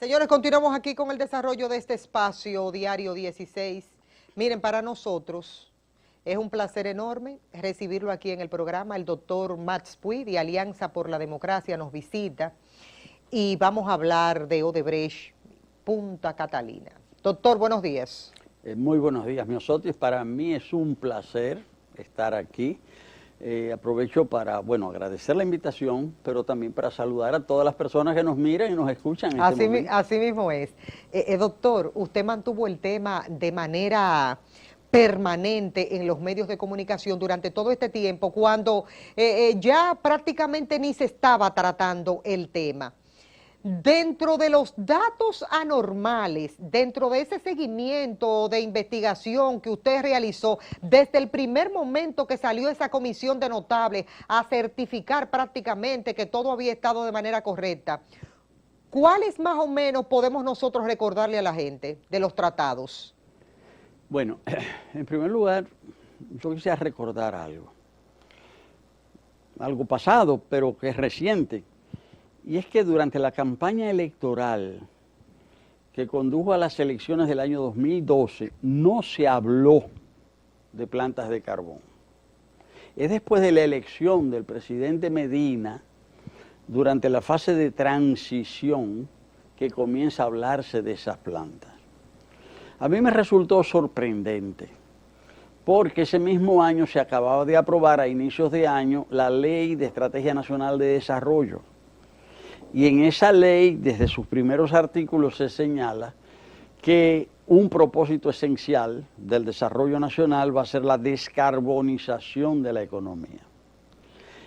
Señores, continuamos aquí con el desarrollo de este espacio Diario 16. Miren, para nosotros es un placer enorme recibirlo aquí en el programa. El doctor Max Puy, de Alianza por la Democracia, nos visita y vamos a hablar de Odebrecht, Punta Catalina. Doctor, buenos días. Muy buenos días, Miosotis. Para mí es un placer estar aquí. Aprovecho para, agradecer la invitación, pero también para saludar a todas las personas que nos miran y nos escuchan en este momento. Así mismo es. Doctor, usted mantuvo el tema de manera permanente en los medios de comunicación durante todo este tiempo, cuando ya prácticamente ni se estaba tratando el tema. Dentro de los datos anormales, dentro de ese seguimiento de investigación que usted realizó desde el primer momento que salió esa comisión de notables a certificar prácticamente que todo había estado de manera correcta, ¿cuáles más o menos podemos nosotros recordarle a la gente de los tratados? Bueno, en primer lugar, yo quisiera recordar algo pasado, pero que es reciente. Y es que durante la campaña electoral que condujo a las elecciones del año 2012, no se habló de plantas de carbón. Es después de la elección del presidente Medina, durante la fase de transición, que comienza a hablarse de esas plantas. A mí me resultó sorprendente, porque ese mismo año se acababa de aprobar a inicios de año la Ley de Estrategia Nacional de Desarrollo. Y en esa ley, desde sus primeros artículos, se señala que un propósito esencial del desarrollo nacional va a ser la descarbonización de la economía.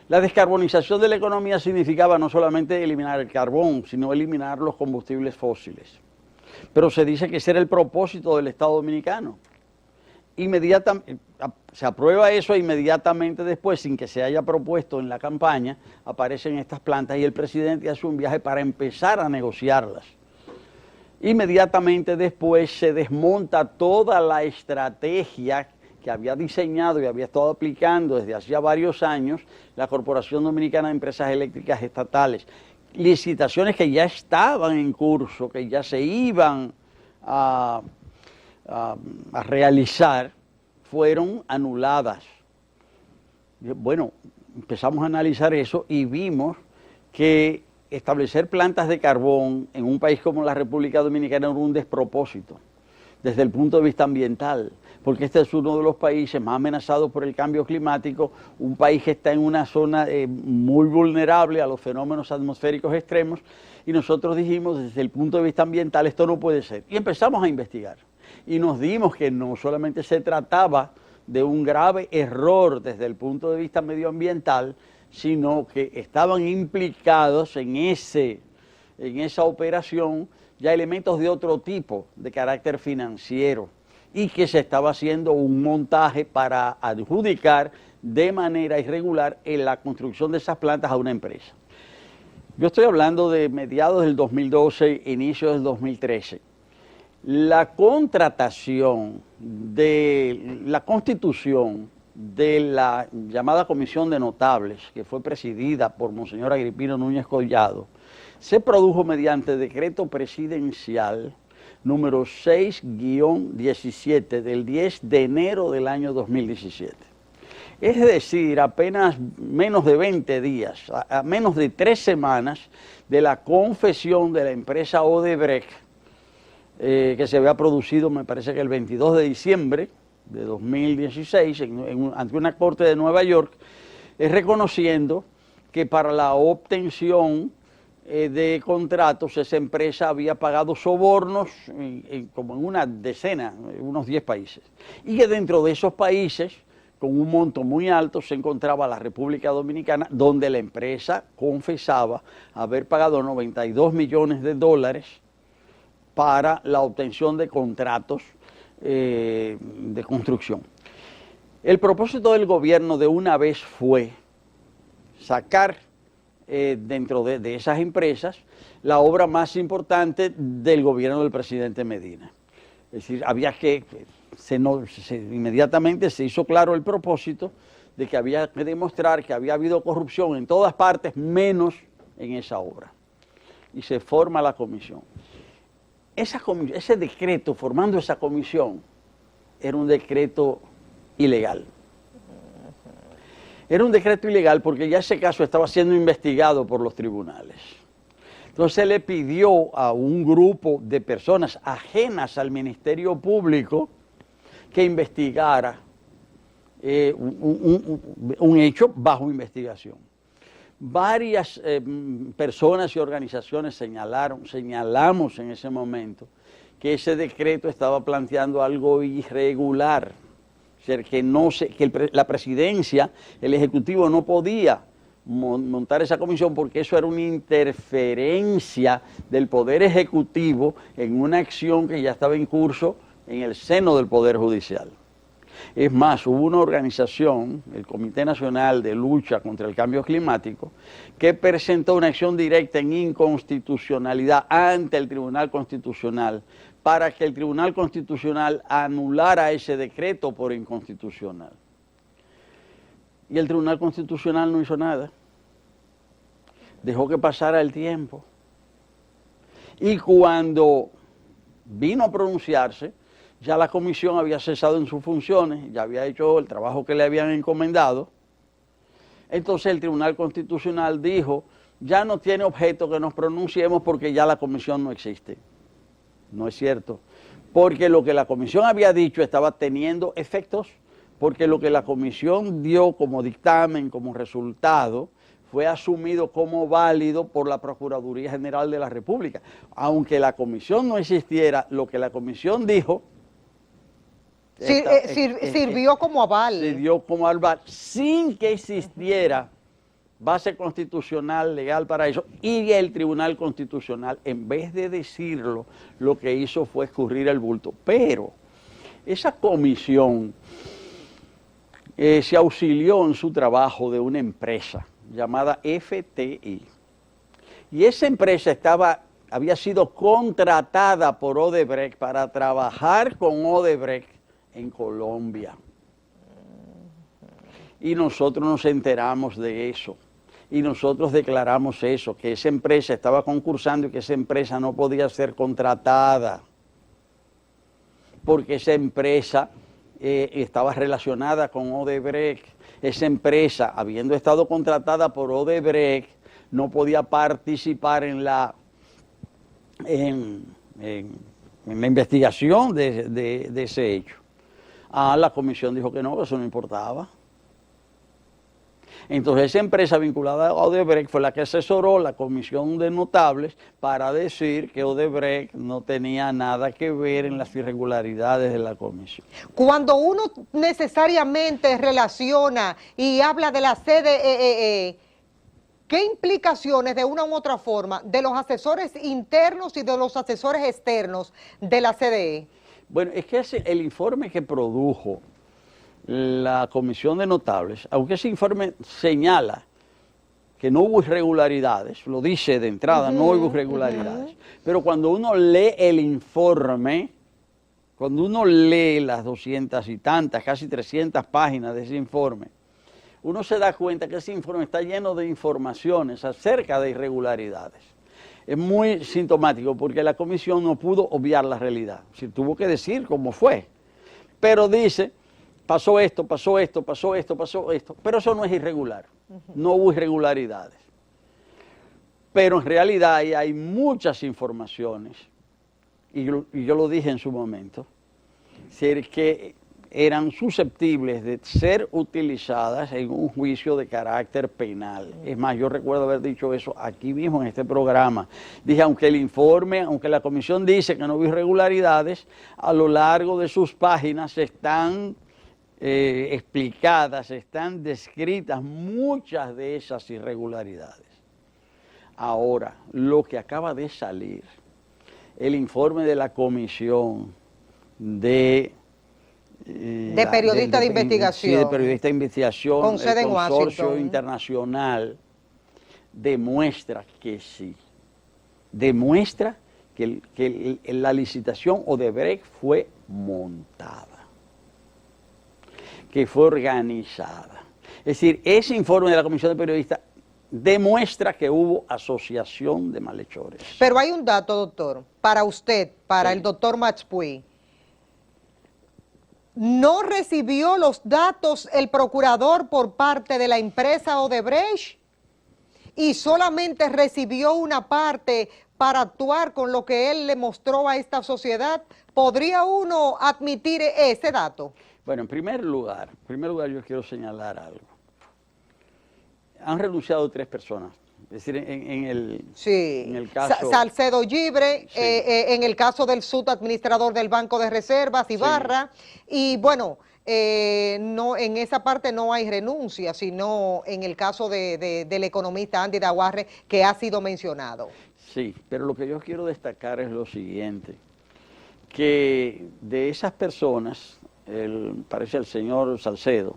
La descarbonización de la economía significaba no solamente eliminar el carbón, sino eliminar los combustibles fósiles. Pero se dice que ese era el propósito del Estado Dominicano. Inmediatamente se aprueba eso e inmediatamente después, sin que se haya propuesto en la campaña, aparecen estas plantas y el presidente hace un viaje para empezar a negociarlas. Inmediatamente después se desmonta toda la estrategia que había diseñado y había estado aplicando desde hacía varios años la Corporación Dominicana de Empresas Eléctricas Estatales. Licitaciones que ya estaban en curso, que ya se iban a realizar, fueron anuladas. Bueno, empezamos a analizar eso y vimos que establecer plantas de carbón en un país como la República Dominicana era un despropósito desde el punto de vista ambiental, porque este es uno de los países más amenazados por el cambio climático, un país que está en una zona muy vulnerable a los fenómenos atmosféricos extremos, y nosotros dijimos, desde el punto de vista ambiental, esto no puede ser. Y empezamos a investigar. Y nos dimos que no solamente se trataba de un grave error desde el punto de vista medioambiental, sino que estaban implicados en esa operación ya elementos de otro tipo, de carácter financiero, y que se estaba haciendo un montaje para adjudicar de manera irregular en la construcción de esas plantas a una empresa. Yo estoy hablando de mediados del 2012, inicios del 2013. La contratación de la constitución de la llamada Comisión de Notables, que fue presidida por Monseñor Agripino Núñez Collado, se produjo mediante decreto presidencial número 6-17 del 10 de enero del año 2017. Es decir, apenas menos de 20 días, a menos de 3 semanas de la confesión de la empresa Odebrecht, que se había producido, me parece que el 22 de diciembre de 2016, ante una corte de Nueva York, reconociendo que para la obtención de contratos esa empresa había pagado sobornos como en una decena, unos 10 países. Y que dentro de esos países, con un monto muy alto, se encontraba la República Dominicana, donde la empresa confesaba haber pagado 92 millones de dólares para la obtención de contratos de construcción. El propósito del gobierno de una vez fue sacar dentro de esas empresas la obra más importante del gobierno del presidente Medina. Es decir, inmediatamente se hizo claro el propósito de que había que demostrar que había habido corrupción en todas partes, menos en esa obra. Y se forma la comisión. ese decreto, formando esa comisión, era un decreto ilegal. Era un decreto ilegal porque ya ese caso estaba siendo investigado por los tribunales. Entonces se le pidió a un grupo de personas ajenas al Ministerio Público que investigara un hecho bajo investigación. Varias personas y organizaciones señalamos en ese momento que ese decreto estaba planteando algo irregular, o sea, que la presidencia, el Ejecutivo no podía montar esa comisión porque eso era una interferencia del Poder Ejecutivo en una acción que ya estaba en curso en el seno del Poder Judicial. Es más, hubo una organización, el Comité Nacional de Lucha contra el Cambio Climático, que presentó una acción directa en inconstitucionalidad ante el Tribunal Constitucional para que el Tribunal Constitucional anulara ese decreto por inconstitucional. Y el Tribunal Constitucional no hizo nada. Dejó que pasara el tiempo. Y cuando vino a pronunciarse, ya la comisión había cesado en sus funciones, ya había hecho el trabajo que le habían encomendado. Entonces el Tribunal Constitucional dijo, ya no tiene objeto que nos pronunciemos porque ya la comisión no existe. No es cierto, porque lo que la comisión había dicho estaba teniendo efectos, porque lo que la comisión dio como dictamen, como resultado, fue asumido como válido por la Procuraduría General de la República. Aunque la comisión no existiera, lo que la comisión dijo sirvió como aval. Sirvió como aval sin que existiera base constitucional legal para eso. Y el Tribunal Constitucional, en vez de decirlo, lo que hizo fue escurrir el bulto. Pero esa comisión se auxilió en su trabajo de una empresa llamada FTI. Y esa empresa había sido contratada por Odebrecht para trabajar con Odebrecht en Colombia. Y nosotros nos enteramos de eso. Y nosotros declaramos eso, que esa empresa estaba concursando y que esa empresa no podía ser contratada. Porque esa empresa estaba relacionada con Odebrecht. Esa empresa, habiendo estado contratada por Odebrecht, no podía participar en la investigación de ese hecho. La comisión dijo que no, que eso no importaba. Entonces esa empresa vinculada a Odebrecht fue la que asesoró la comisión de notables para decir que Odebrecht no tenía nada que ver en las irregularidades de la comisión. Cuando uno necesariamente relaciona y habla de la CDE, ¿qué implicaciones de una u otra forma de los asesores internos y de los asesores externos de la CDE? Bueno, es que el informe que produjo la comisión de notables, aunque ese informe señala que no hubo irregularidades, lo dice de entrada, no hubo irregularidades, pero cuando uno lee el informe, cuando uno lee las 200 y tantas, casi 300 páginas de ese informe, uno se da cuenta que ese informe está lleno de informaciones acerca de irregularidades. Es muy sintomático porque la comisión no pudo obviar la realidad, tuvo que decir cómo fue, pero dice, pasó esto, pasó esto, pasó esto, pasó esto, pero eso no es irregular, no hubo irregularidades. Pero en realidad hay muchas informaciones, y yo lo dije en su momento, que eran susceptibles de ser utilizadas en un juicio de carácter penal. Es más, yo recuerdo haber dicho eso aquí mismo en este programa. Dije, aunque el informe, aunque la comisión dice que no hubo irregularidades, a lo largo de sus páginas están explicadas, están descritas muchas de esas irregularidades. Ahora, lo que acaba de salir, el informe de la comisión de periodistas de investigación. Sí, de periodistas de investigación, con sede en Consorcio Washington Internacional, demuestra que sí. Demuestra que la licitación Odebrecht fue montada, que fue organizada. Es decir, ese informe de la Comisión de Periodistas demuestra que hubo asociación de malhechores. Pero hay un dato, doctor, para usted, para Sí. el doctor Machpuy. ¿No recibió los datos el procurador por parte de la empresa Odebrecht y solamente recibió una parte para actuar con lo que él le mostró a esta sociedad? ¿Podría uno admitir ese dato? Bueno, en primer lugar yo quiero señalar algo. Han renunciado 3 personas. Es decir, Sí, en el caso... Salcedo Gibre, Sí. en el caso del subadministrador del Banco de Reservas, Ibarra, y bueno, no, en esa parte no hay renuncia, sino en el caso del economista Andy Daguarre, que ha sido mencionado. Sí, pero lo que yo quiero destacar es lo siguiente, que de esas personas, parece el señor Salcedo,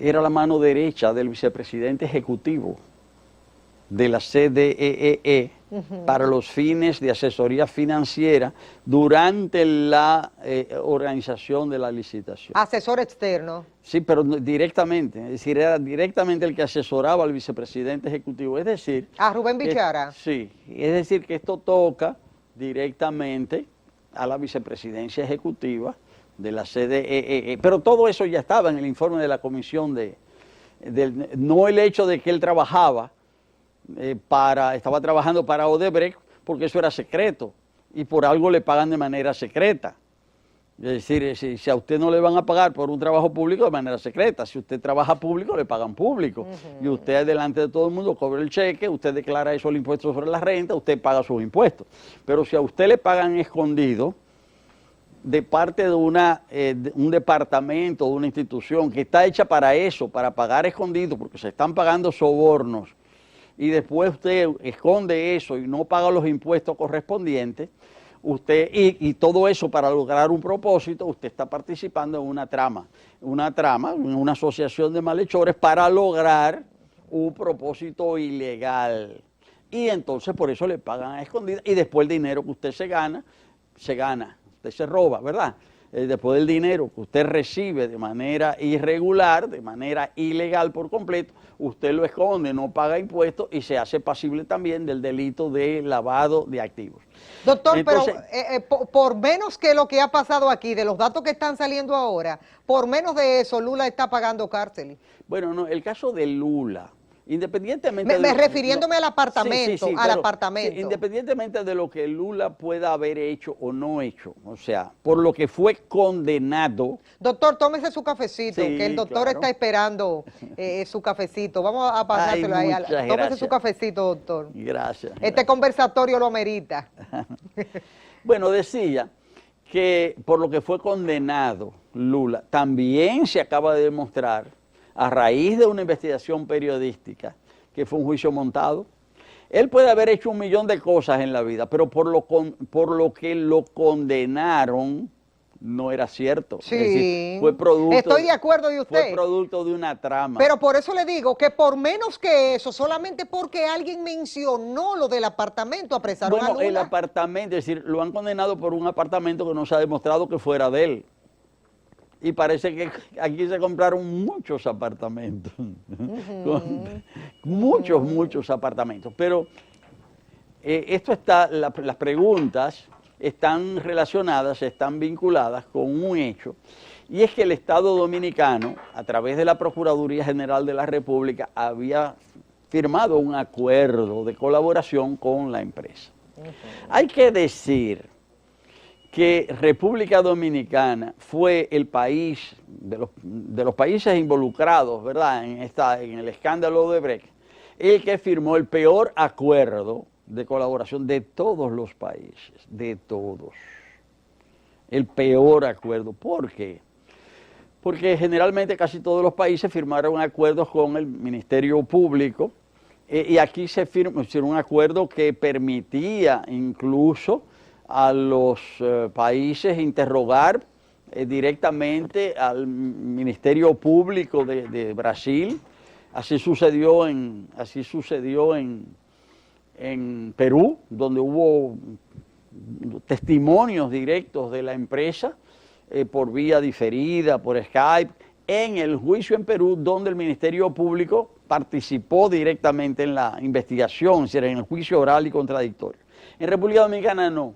era la mano derecha del vicepresidente ejecutivo de la CDEE para los fines de asesoría financiera durante la organización de la licitación. Asesor externo. Sí, pero directamente, es decir, era directamente el que asesoraba al vicepresidente ejecutivo, es decir... A Rubén Bichara. Sí, es decir, que esto toca directamente a la vicepresidencia ejecutiva de la CDEE, pero todo eso ya estaba en el informe de la comisión no el hecho de que él trabajaba estaba trabajando para Odebrecht, porque eso era secreto, y por algo le pagan de manera secreta. Es decir, si a usted no le van a pagar por un trabajo público de manera secreta, si usted trabaja público, le pagan público. Y usted delante de todo el mundo cobra el cheque, usted declara eso el impuesto sobre la renta, usted paga sus impuestos. Pero si a usted le pagan escondido, de parte de un departamento, de una institución que está hecha para eso, para pagar escondido, porque se están pagando sobornos, y después usted esconde eso y no paga los impuestos correspondientes, usted y todo eso para lograr un propósito, usted está participando en una trama, una asociación de malhechores para lograr un propósito ilegal. Y entonces por eso le pagan a escondidas y después el dinero que usted se gana, usted se roba, ¿verdad? Después del dinero que usted recibe de manera irregular, de manera ilegal por completo, usted lo esconde, no paga impuestos y se hace pasible también del delito de lavado de activos. Doctor, Entonces, pero por menos que lo que ha pasado aquí, de los datos que están saliendo ahora, por menos de eso Lula está pagando cárcel. bueno, no, el caso de Lula, independientemente refiriéndome al apartamento, sí, independientemente de lo que Lula pueda haber hecho o no hecho, o sea, por lo que fue condenado. Doctor, tómese su cafecito, Sí, que el doctor claro. está esperando su cafecito. Vamos a pasárselo Ay, ahí. muchas Tómese gracias. su cafecito, doctor. Gracias. Este conversatorio lo amerita. Bueno, decía que por lo que fue condenado Lula, también se acaba de demostrar, a raíz de una investigación periodística, que fue un juicio montado. Él puede haber hecho 1.000.000 de cosas en la vida, pero por lo que lo condenaron, no era cierto. Sí, Es decir, fue producto, estoy de acuerdo de usted. Fue producto de una trama. Pero por eso le digo que por menos que eso, solamente porque alguien mencionó lo del apartamento, apresaron a Bueno, Lula. el apartamento, es decir, lo han condenado por un apartamento que no se ha demostrado que fuera de él. Y parece que aquí se compraron muchos apartamentos, muchos apartamentos. Pero las preguntas están relacionadas, están vinculadas con un hecho, y es que el Estado Dominicano, a través de la Procuraduría General de la República, había firmado un acuerdo de colaboración con la empresa. Hay que decir que República Dominicana fue el país, de los países involucrados, ¿verdad?, en el escándalo de Odebrecht, el que firmó el peor acuerdo de colaboración de todos los países, de todos. El peor acuerdo. ¿Por qué? Porque generalmente casi todos los países firmaron acuerdos con el Ministerio Público, y aquí se firmó un acuerdo que permitía incluso a los países interrogar directamente al Ministerio Público de Brasil. Así sucedió en Perú, donde hubo testimonios directos de la empresa por vía diferida, por Skype, en el juicio en Perú, donde el Ministerio Público participó directamente en la investigación, es decir, en el juicio oral y contradictorio. En República Dominicana no.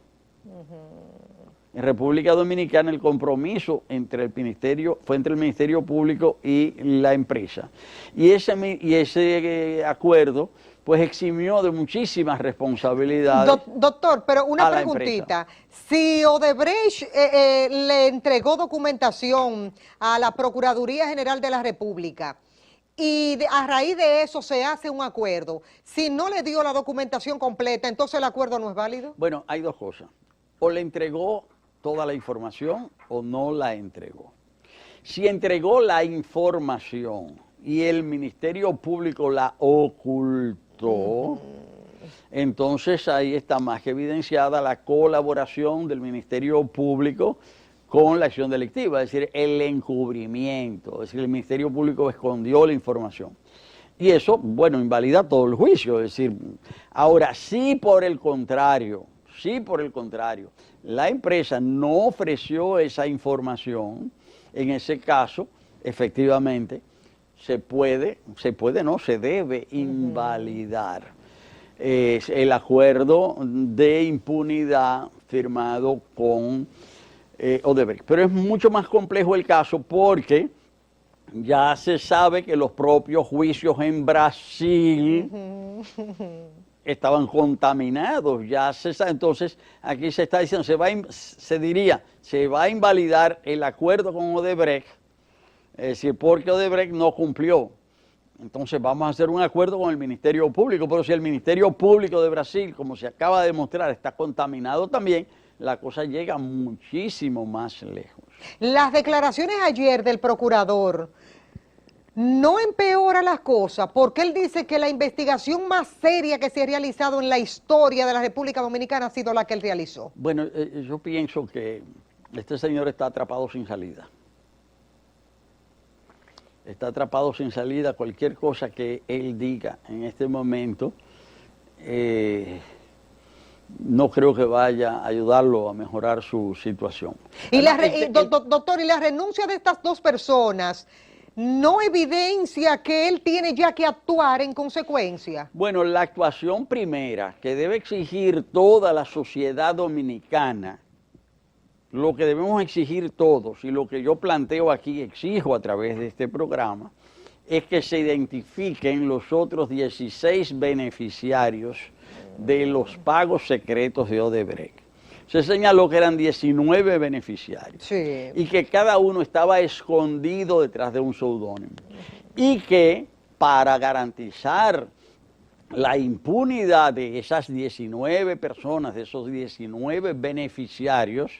En República Dominicana el compromiso entre el ministerio fue entre el Ministerio Público y la empresa. Y ese acuerdo pues eximió de muchísimas responsabilidades. Doctor, pero una a la preguntita. empresa. Si Odebrecht le entregó documentación a la Procuraduría General de la República y a raíz de eso se hace un acuerdo, si no le dio la documentación completa, entonces el acuerdo no es válido. Bueno, hay dos cosas. O le entregó toda la información o no la entregó. Si entregó la información y el Ministerio Público la ocultó, entonces ahí está más que evidenciada la colaboración del Ministerio Público con la acción delictiva, es decir, el encubrimiento, es decir, el Ministerio Público escondió la información. Y eso, bueno, invalida todo el juicio, es decir, ahora, si por el contrario, la empresa no ofreció esa información, en ese caso, efectivamente, se debe invalidar el acuerdo de impunidad firmado con Odebrecht. Pero es mucho más complejo el caso porque ya se sabe que los propios juicios en Brasil estaban contaminados, ya se sabe. Entonces aquí se está diciendo, se va a invalidar el acuerdo con Odebrecht, es decir, porque Odebrecht no cumplió. Entonces vamos a hacer un acuerdo con el Ministerio Público, pero si el Ministerio Público de Brasil, como se acaba de demostrar, está contaminado también, la cosa llega muchísimo más lejos. Las declaraciones ayer del procurador no empeora las cosas, porque él dice que la investigación más seria que se ha realizado en la historia de la República Dominicana ha sido la que él realizó. Bueno, yo pienso que este señor está atrapado sin salida. Está atrapado sin salida. Cualquier cosa que él diga en este momento, no creo que vaya a ayudarlo a mejorar su situación. Y doctor, ¿y la renuncia de estas dos personas no evidencia que él tiene ya que actuar en consecuencia? Bueno, la actuación primera que debe exigir toda la sociedad dominicana, lo que debemos exigir todos y lo que yo planteo aquí, exijo a través de este programa, es que se identifiquen los otros 16 beneficiarios de los pagos secretos de Odebrecht. Se señaló que eran 19 beneficiarios, sí, y que cada uno estaba escondido detrás de un seudónimo. Y que para garantizar la impunidad de esas 19 personas, de esos 19 beneficiarios,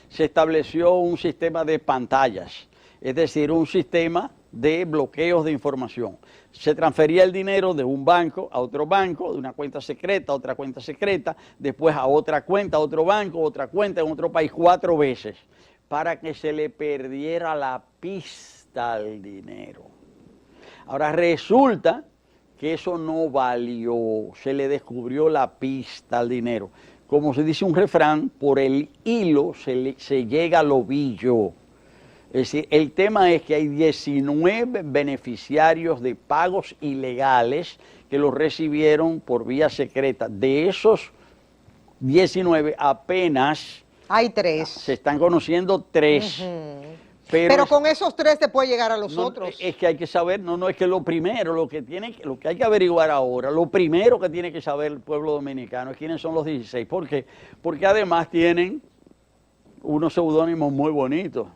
se estableció un sistema de pantallas, es decir, un sistema de bloqueos de información. Se transfería el dinero de un banco a otro banco, de una cuenta secreta a otra cuenta secreta, después a otra cuenta, a otro banco, otra cuenta en otro país, 4 veces, para que se le perdiera la pista al dinero. Ahora resulta que eso no valió, se le descubrió la pista al dinero. Como se dice un refrán, por el hilo se llega al ovillo. Es decir, el tema es que hay 19 beneficiarios de pagos ilegales que los recibieron por vía secreta. De esos 19 apenas hay 3. Se están conociendo 3. Pero con esos 3 se puede llegar a los otros. Es que hay que saber, es que lo primero, lo que hay que averiguar ahora, lo primero que tiene que saber el pueblo dominicano es quiénes son los 16. ¿Por qué? Porque además tienen unos seudónimos muy bonitos,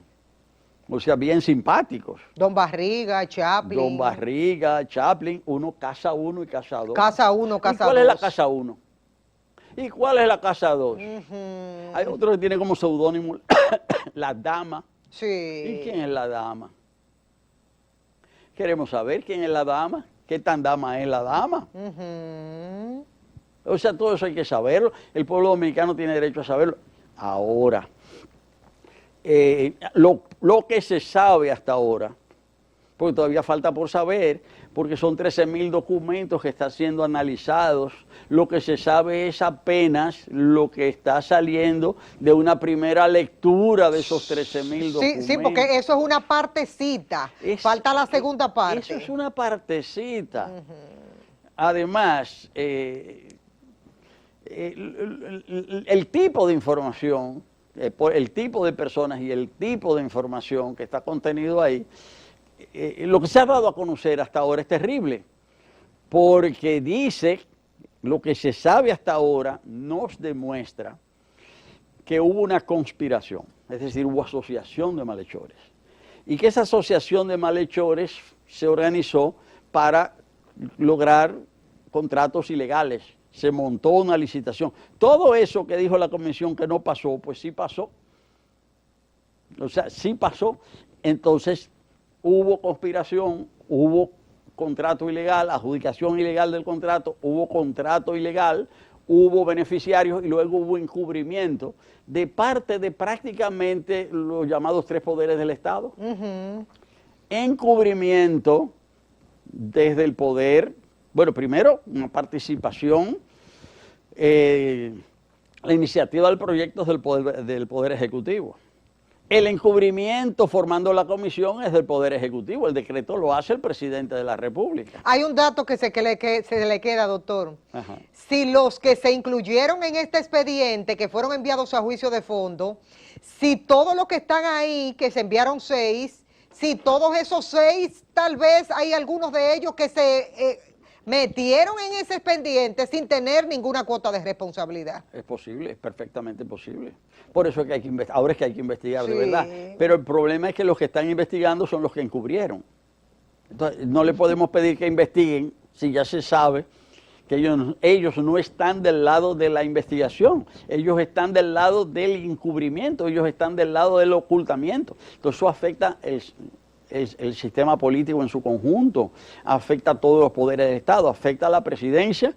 o sea, bien simpáticos. Don Barriga, Chaplin. Don Barriga, Chaplin, uno Casa 1 y Casa 2. Casa 1, Casa 2. ¿Y cuál es la Casa 1? ¿Y cuál es la Casa 2? Hay otro que tiene como seudónimo La Dama. Sí. ¿Y quién es la dama? Queremos saber quién es la dama, qué tan dama es la dama. O sea, todo eso hay que saberlo. El pueblo dominicano tiene derecho a saberlo. Ahora, lo que se sabe hasta ahora, porque todavía falta por saber, porque son 13.000 documentos que están siendo analizados. Lo que se sabe es apenas lo que está saliendo de una primera lectura de esos 13.000 documentos. Sí, porque eso es una partecita, falta la segunda parte. Eso es una partecita. Además, el tipo de información, el tipo de personas y el tipo de información que está contenido ahí, lo que se ha dado a conocer hasta ahora es terrible, porque dice, lo que se sabe hasta ahora nos demuestra que hubo una conspiración, es decir, hubo asociación de malhechores, y que esa asociación de malhechores se organizó para lograr contratos ilegales, se montó una licitación. Todo eso que dijo la comisión que no pasó, pues sí pasó. O sea, sí pasó. Entonces, hubo conspiración, hubo contrato ilegal, adjudicación ilegal del contrato, hubo contrato ilegal, hubo beneficiarios y luego hubo encubrimiento de parte de prácticamente los llamados 3 poderes del Estado. Encubrimiento desde el poder, bueno, primero una participación, la iniciativa del proyecto es del poder Ejecutivo. El encubrimiento formando la comisión es del Poder Ejecutivo, el decreto lo hace el presidente de la República. Hay un dato que se le queda, doctor. Ajá. Si los que se incluyeron en este expediente, que fueron enviados a juicio de fondo, si todos los que están ahí, que se enviaron 6, si todos esos 6, tal vez hay algunos de ellos que se metieron en ese expediente sin tener ninguna cuota de responsabilidad. Es posible, es perfectamente posible. Por eso es que hay que investigar, ahora es que hay que investigar de Sí. verdad. Pero el problema es que los que están investigando son los que encubrieron. Entonces, no le podemos pedir que investiguen si ya se sabe que ellos no están del lado de la investigación, ellos están del lado del encubrimiento, ellos están del lado del ocultamiento. Entonces eso afecta el sistema político en su conjunto, afecta a todos los poderes del Estado, afecta a la presidencia,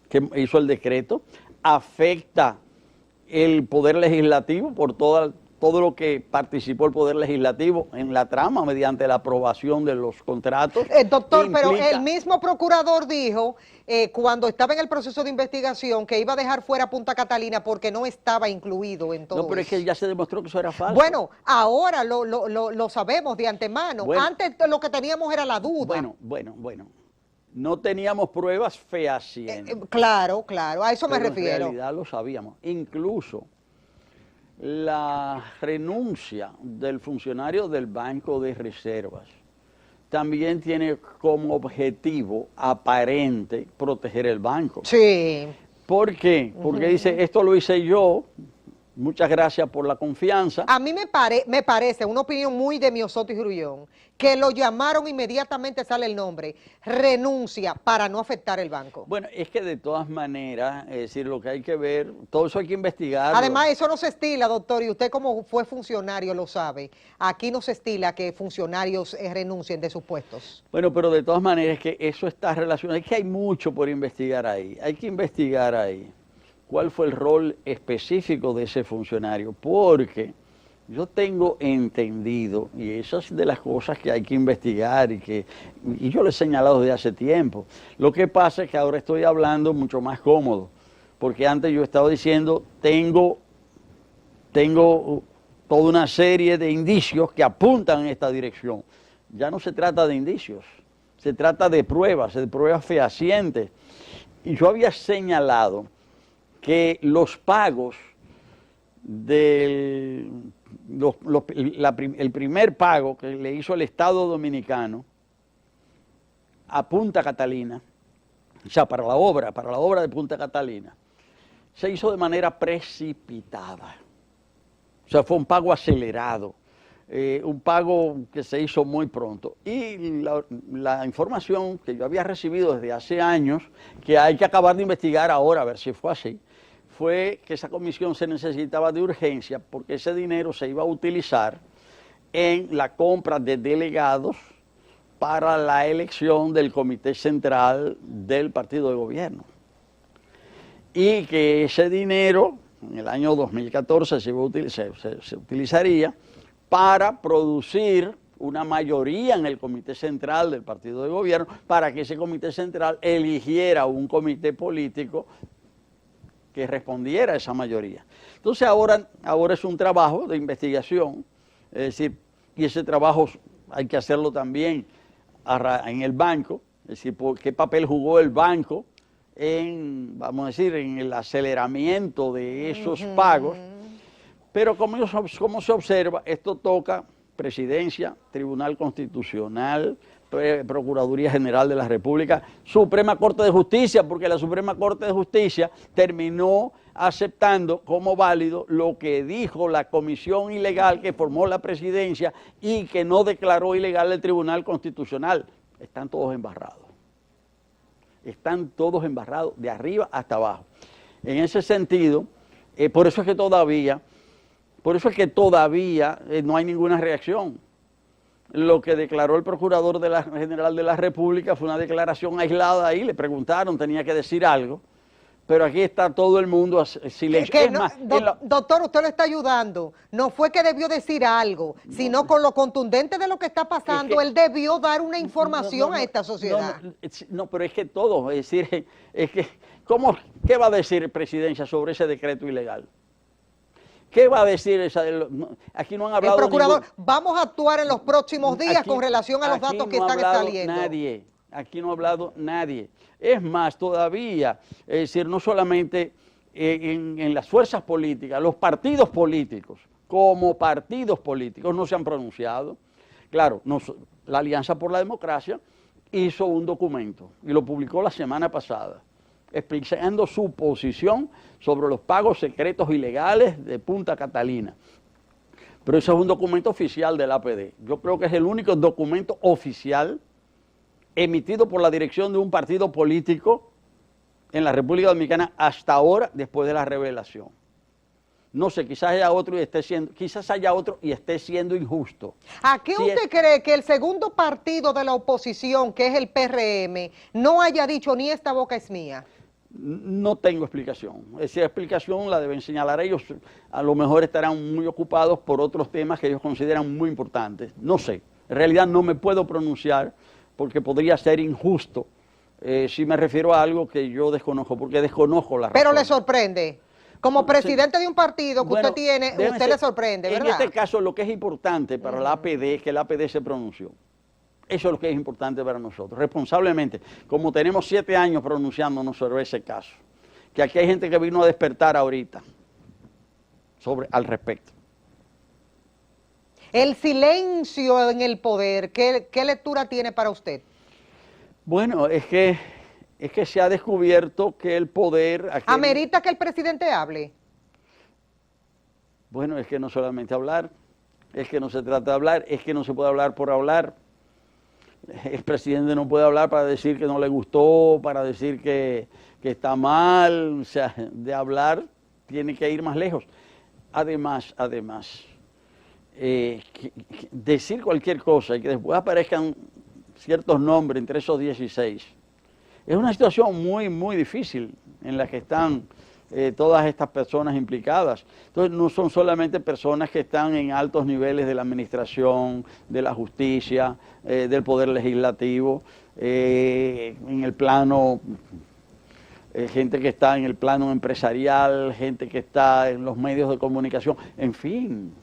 que hizo el decreto, afecta el poder legislativo por todo lo que participó el poder legislativo en la trama mediante la aprobación de los contratos. Doctor, pero el mismo procurador dijo cuando estaba en el proceso de investigación que iba a dejar fuera Punta Catalina porque no estaba incluido en todo. No, pero es que ya se demostró que eso era falso. Bueno, ahora lo sabemos de antemano. Bueno, antes lo que teníamos era la duda. Bueno. No teníamos pruebas fehacientes. Claro, a eso me refiero. En realidad lo sabíamos. Incluso la renuncia del funcionario del Banco de Reservas también tiene como objetivo aparente proteger el banco. Sí. ¿Por qué? Porque dice, esto lo hice yo, muchas gracias por la confianza. A mí me parece, una opinión muy de Miosotis Grullón, que lo llamaron inmediatamente, sale el nombre, renuncia para no afectar el banco. Bueno, es que de todas maneras, es decir, lo que hay que ver, todo eso hay que investigar. Además, eso no se estila, doctor, y usted como fue funcionario lo sabe. Aquí no se estila que funcionarios renuncien de sus puestos. Bueno, pero de todas maneras, es que eso está relacionado, es que hay mucho por investigar ahí, hay que investigar ahí cuál fue el rol específico de ese funcionario, porque yo tengo entendido, y esas de las cosas que hay que investigar y yo lo he señalado desde hace tiempo. Lo que pasa es que ahora estoy hablando mucho más cómodo, porque antes yo estaba diciendo, tengo toda una serie de indicios que apuntan en esta dirección. Ya no se trata de indicios, se trata de pruebas fehacientes. Y yo había señalado que los pagos el primer pago que le hizo el Estado Dominicano a Punta Catalina, o sea, para la obra de Punta Catalina, se hizo de manera precipitada. O sea, fue un pago acelerado, un pago que se hizo muy pronto. Y la información que yo había recibido desde hace años, que hay que acabar de investigar ahora a ver si fue así, fue que esa comisión se necesitaba de urgencia porque ese dinero se iba a utilizar en la compra de delegados para la elección del Comité Central del Partido de Gobierno. Y que ese dinero, en el año 2014, se utilizaría para producir una mayoría en el comité central del partido de gobierno para que ese comité central eligiera un comité político que respondiera a esa mayoría. Entonces ahora es un trabajo de investigación, es decir, y ese trabajo hay que hacerlo también en el banco, es decir, qué papel jugó el banco en, vamos a decir, en el aceleramiento de esos pagos. Pero como se observa, esto toca Presidencia, Tribunal Constitucional, Procuraduría General de la República, Suprema Corte de Justicia, porque la Suprema Corte de Justicia terminó aceptando como válido lo que dijo la comisión ilegal que formó la Presidencia y que no declaró ilegal el Tribunal Constitucional. Están todos embarrados. Están todos embarrados de arriba hasta abajo. En ese sentido, por eso es que todavía no hay ninguna reacción. Lo que declaró el Procurador General de la República fue una declaración aislada ahí, le preguntaron, tenía que decir algo, pero aquí está todo el mundo silencio. Doctor, usted lo está ayudando. No fue que debió decir algo, sino con lo contundente de lo que está pasando, él debió dar una información a esta sociedad. No, pero es que todo, es decir, ¿qué va a decir Presidencia sobre ese decreto ilegal? ¿Qué va a decir aquí no han hablado? El procurador, vamos a actuar en los próximos días con relación a los datos que están saliendo. Aquí no ha hablado nadie. Es más, todavía, es decir, no solamente en las fuerzas políticas, los partidos políticos, como partidos políticos, no se han pronunciado. Claro, la Alianza por la Democracia hizo un documento y lo publicó la semana pasada, explicando su posición sobre los pagos secretos ilegales de Punta Catalina. Pero eso es un documento oficial del APD. Yo creo que es el único documento oficial emitido por la dirección de un partido político en la República Dominicana hasta ahora, después de la revelación. No sé, quizás haya otro y esté siendo injusto. ¿A qué usted cree que el segundo partido de la oposición, que es el PRM, no haya dicho ni esta boca es mía? No tengo explicación. Esa explicación la deben señalar ellos. A lo mejor estarán muy ocupados por otros temas que ellos consideran muy importantes. No sé. En realidad no me puedo pronunciar porque podría ser injusto si me refiero a algo que yo desconozco, porque desconozco la razón. Pero le sorprende. Como presidente de un partido que usted tiene, usted le sorprende, ¿verdad? En este caso lo que es importante para la APD es que el APD se pronunció. Eso es lo que es importante para nosotros, responsablemente, como tenemos 7 años pronunciándonos sobre ese caso, que aquí hay gente que vino a despertar ahorita al respecto. El silencio en el poder, ¿qué lectura tiene para usted? Bueno, es que se ha descubierto que el poder... ¿Amerita que el presidente hable? Bueno, es que no solamente hablar, es que no se trata de hablar, es que no se puede hablar por hablar. El presidente no puede hablar para decir que no le gustó, para decir que está mal, o sea, de hablar tiene que ir más lejos. Además, decir cualquier cosa y que después aparezcan ciertos nombres entre esos 16, es una situación muy, muy difícil en la que están todas estas personas implicadas. Entonces no son solamente personas que están en altos niveles de la administración, de la justicia, del poder legislativo, en el plano, gente que está en el plano empresarial, gente que está en los medios de comunicación, en fin.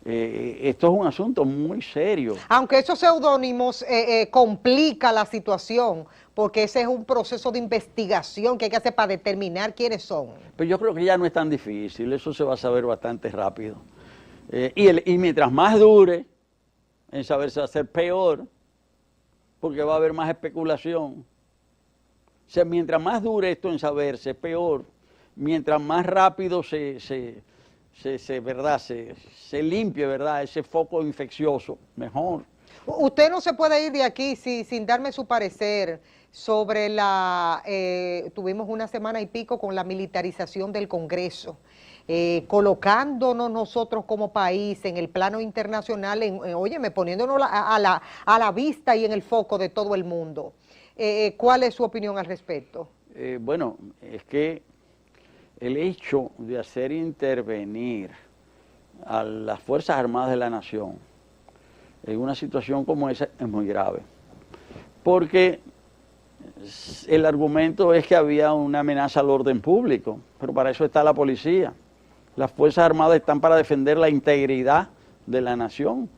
Esto es un asunto muy serio. Aunque esos seudónimos complica la situación, porque ese es un proceso de investigación que hay que hacer para determinar quiénes son. Pero yo creo que ya no es tan difícil, eso se va a saber bastante rápido. Y mientras más dure en saber, se va a hacer peor, porque va a haber más especulación. O sea, mientras más dure esto en saberse, peor. Mientras más rápido se limpie, ¿verdad?, ese foco infeccioso, mejor. Usted no se puede ir de aquí sin darme su parecer sobre tuvimos una semana y pico con la militarización del Congreso, colocándonos nosotros como país en el plano internacional, óyeme, poniéndonos a la vista y en el foco de todo el mundo. ¿Cuál es su opinión al respecto? Bueno, es que el hecho de hacer intervenir a las Fuerzas Armadas de la Nación en una situación como esa es muy grave. Porque el argumento es que había una amenaza al orden público, pero para eso está la policía. Las Fuerzas Armadas están para defender la integridad de la nación,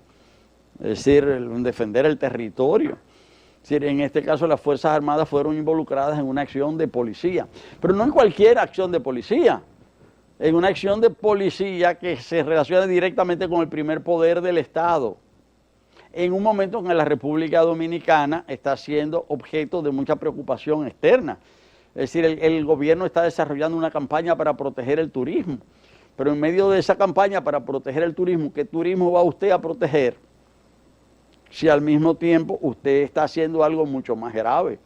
es decir, defender el territorio. Es decir, en este caso las Fuerzas Armadas fueron involucradas en una acción de policía, pero no en cualquier acción de policía, en una acción de policía que se relaciona directamente con el primer poder del Estado, en un momento en que la República Dominicana está siendo objeto de mucha preocupación externa. Es decir, el gobierno está desarrollando una campaña para proteger el turismo, pero en medio de esa campaña para proteger el turismo, ¿qué turismo va usted a proteger si al mismo tiempo usted está haciendo algo mucho más grave?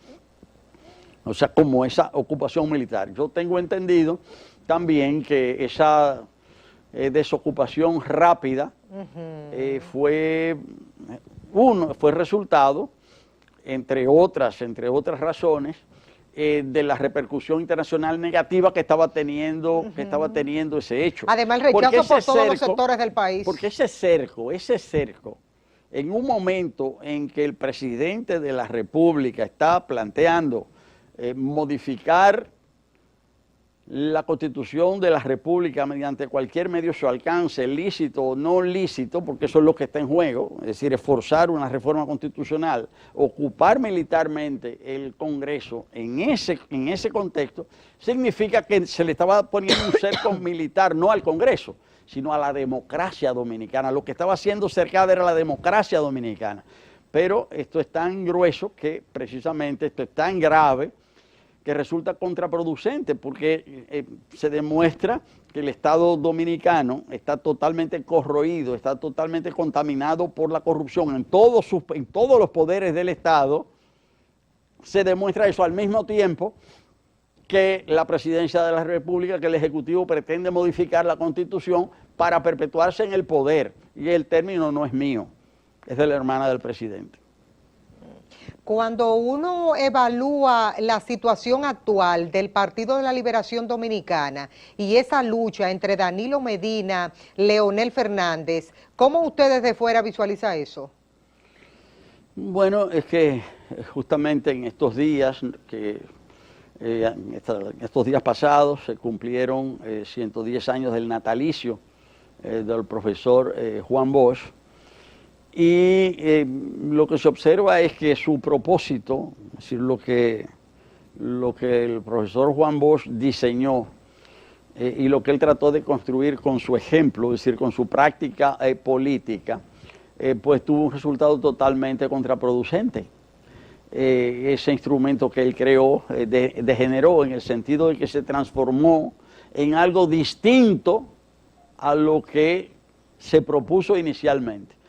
O sea, como esa ocupación militar. Yo tengo entendido también que esa desocupación rápida fue resultado, entre otras razones, de la repercusión internacional negativa que estaba teniendo ese hecho. Además, el rechazo por todos los sectores del país. Porque ese cerco, en un momento en que el presidente de la República está planteando modificar la Constitución de la República mediante cualquier medio a su alcance, lícito o no lícito, porque eso es lo que está en juego, es decir, esforzar una reforma constitucional, ocupar militarmente el Congreso en ese contexto, significa que se le estaba poniendo un cerco militar no al Congreso, sino a la democracia dominicana. Lo que estaba haciendo cercada era la democracia dominicana. Pero esto es tan grueso que precisamente esto es tan grave que resulta contraproducente, porque se demuestra que el Estado dominicano está totalmente corroído, está totalmente contaminado por la corrupción en todos los poderes del Estado. Se demuestra eso al mismo tiempo que la presidencia de la República, que el Ejecutivo pretende modificar la Constitución para perpetuarse en el poder. Y el término no es mío, es de la hermana del presidente. Cuando uno evalúa la situación actual del Partido de la Liberación Dominicana y esa lucha entre Danilo Medina, Leonel Fernández, ¿cómo usted desde fuera visualiza eso? Bueno, es que justamente en estos días, estos días pasados se cumplieron 110 años del natalicio del profesor Juan Bosch. Y lo que se observa es que su propósito, es decir, lo que el profesor Juan Bosch diseñó y lo que él trató de construir con su ejemplo, es decir, con su práctica política, pues tuvo un resultado totalmente contraproducente. Ese instrumento que él creó degeneró en el sentido de que se transformó en algo distinto a lo que se propuso inicialmente.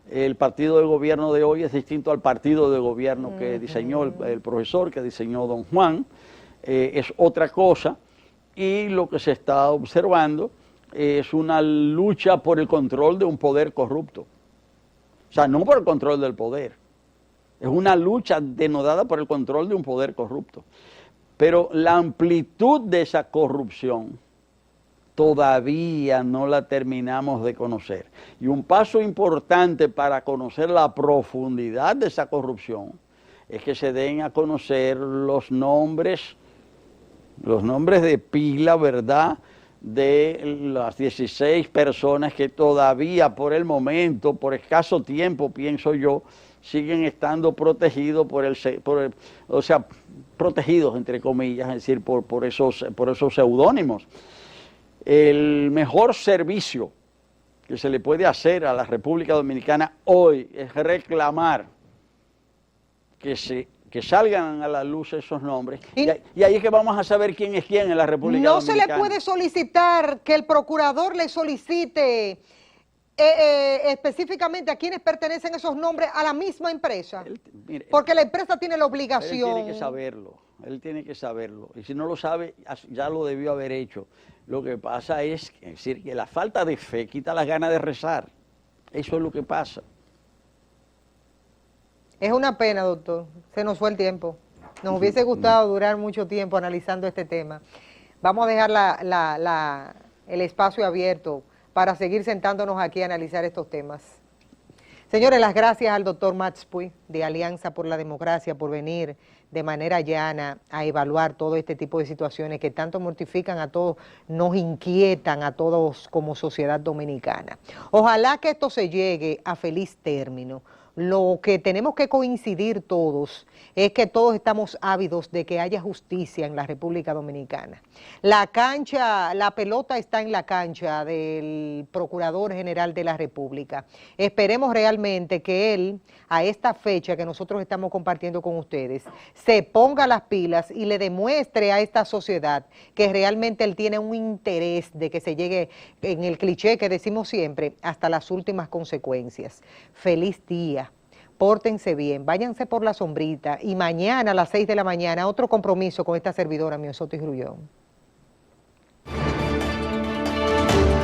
El partido de gobierno de hoy es distinto al partido de gobierno que diseñó el profesor, que diseñó don Juan, es otra cosa, y lo que se está observando es una lucha por el control de un poder corrupto. O sea, no por el control del poder, es una lucha denodada por el control de un poder corrupto. Pero la amplitud de esa corrupción todavía no la terminamos de conocer. Y un paso importante para conocer la profundidad de esa corrupción es que se den a conocer los nombres de pila, ¿verdad?, de las 16 personas que todavía por el momento, por escaso tiempo, pienso yo, siguen estando protegidos protegidos entre comillas, es decir, por esos seudónimos. El mejor servicio que se le puede hacer a la República Dominicana hoy es reclamar que salgan a la luz esos nombres. Y ahí es que vamos a saber quién es quién en la República Dominicana. ¿No se le puede solicitar que el procurador le solicite específicamente a quienes pertenecen esos nombres a la misma empresa? Mire, porque la empresa tiene la obligación. Él tiene que saberlo. Y si no lo sabe, ya lo debió haber hecho. Lo que pasa es decir, que la falta de fe quita las ganas de rezar. Eso es lo que pasa. Es una pena, doctor. Se nos fue el tiempo. Nos hubiese gustado durar mucho tiempo analizando este tema. Vamos a dejar el espacio abierto para seguir sentándonos aquí a analizar estos temas. Señores, las gracias al doctor Mats Puy de Alianza por la Democracia por venir de manera llana a evaluar todo este tipo de situaciones que tanto mortifican a todos, nos inquietan a todos como sociedad dominicana. Ojalá que esto se llegue a feliz término. Lo que tenemos que coincidir todos es que todos estamos ávidos de que haya justicia en la República Dominicana. La cancha, la pelota está en la cancha del Procurador General de la República. Esperemos realmente que él, a esta fecha que nosotros estamos compartiendo con ustedes, se ponga las pilas y le demuestre a esta sociedad que realmente él tiene un interés de que se llegue, en el cliché que decimos siempre, hasta las últimas consecuencias. Feliz día. Pórtense bien, váyanse por la sombrita y mañana a las 6 de la mañana otro compromiso con esta servidora, Miosotis Grullón.